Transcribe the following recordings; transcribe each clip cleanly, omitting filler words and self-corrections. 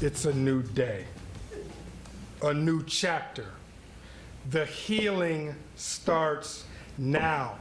It's a new day, a new chapter. The healing starts now.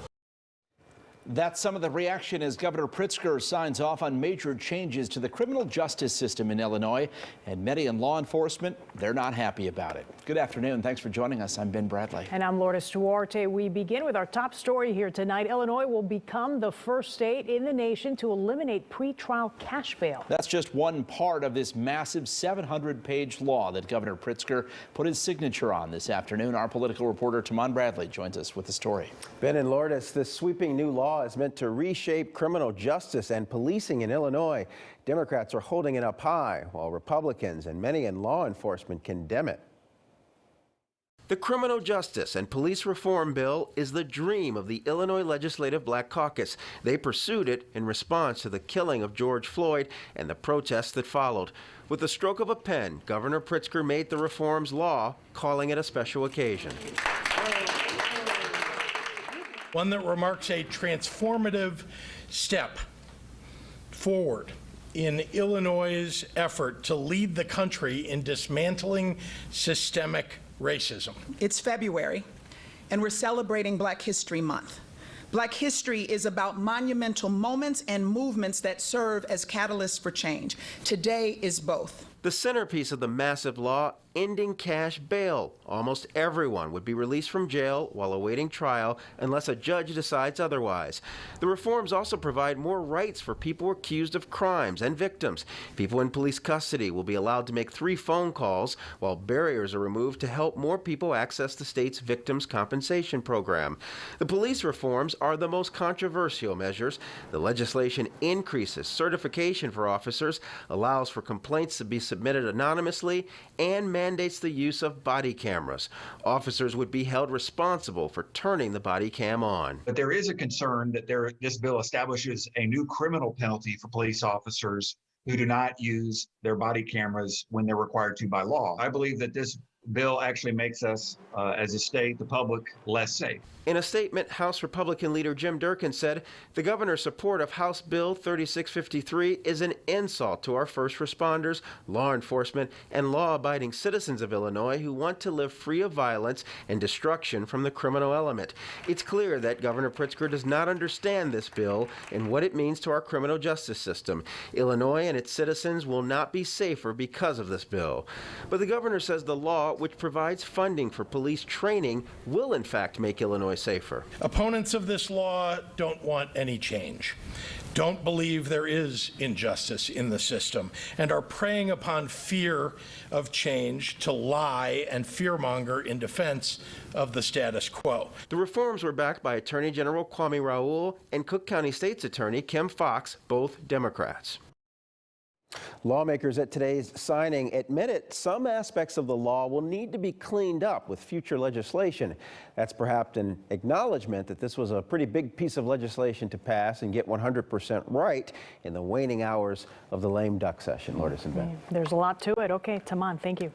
That's some of the reaction as Governor Pritzker signs off on major changes to the criminal justice system in Illinois. And many in law enforcement, they're not happy about it. Good afternoon. Thanks for joining us. I'm Ben Bradley. And I'm Lourdes Duarte. We begin with our top story here tonight. Illinois will become the first state in the nation to eliminate pretrial cash bail. That's just one part of this massive 700-page law that Governor Pritzker put his signature on this afternoon. Our political reporter, Tamon Bradley, joins us with the story. Ben and Lourdes, this sweeping new law is meant to reshape criminal justice and policing in Illinois. Democrats are holding it up high, while Republicans and many in law enforcement condemn it. The Criminal Justice and Police Reform Bill is the dream of the Illinois Legislative Black Caucus. They pursued it in response to the killing of George Floyd and the protests that followed. With the stroke of a pen, Governor Pritzker made the reforms law, calling it a special occasion. One that remarks a transformative step forward in Illinois' effort to lead the country in dismantling systemic racism. It's February, and we're celebrating Black History Month. Black history is about monumental moments and movements that serve as catalysts for change. Today is both. The centerpiece of the massive law, ending cash bail. Almost everyone would be released from jail while awaiting trial unless a judge decides otherwise. The reforms also provide more rights for people accused of crimes and victims. People in police custody will be allowed to make 3 phone calls, while barriers are removed to help more people access the state's victims' compensation program. The police reforms are the most controversial measures. The legislation increases certification for officers, allows for complaints to be submitted anonymously, and mandates the use of body cameras. Officers would be held responsible for turning the body cam on. But there is a concern that this bill establishes a new criminal penalty for police officers who do not use their body cameras when they're required to by law. I believe that this bill actually makes us, as a state, the public, less safe. In a statement, House Republican leader Jim Durkin said the governor's support of House Bill 3653 is an insult to our first responders, law enforcement, and law-abiding citizens of Illinois who want to live free of violence and destruction from the criminal element. It's clear that Governor Pritzker does not understand this bill and what it means to our criminal justice system. Illinois and its citizens will not be safer because of this bill. But the governor says the law, which provides funding for police training, will in fact make Illinois safer. Opponents of this law don't want any change, don't believe there is injustice in the system, and are preying upon fear of change to lie and fearmonger in defense of the status quo. The reforms were backed by Attorney General Kwame Raoul and Cook County State's Attorney Kim Foxx, both Democrats. Lawmakers at today's signing admitted some aspects of the law will need to be cleaned up with future legislation. That's perhaps an acknowledgement that this was a pretty big piece of legislation to pass and get 100% right in the waning hours of the lame duck session. Lourdes and Ben. There's a lot to it. Okay, Tamon, thank you.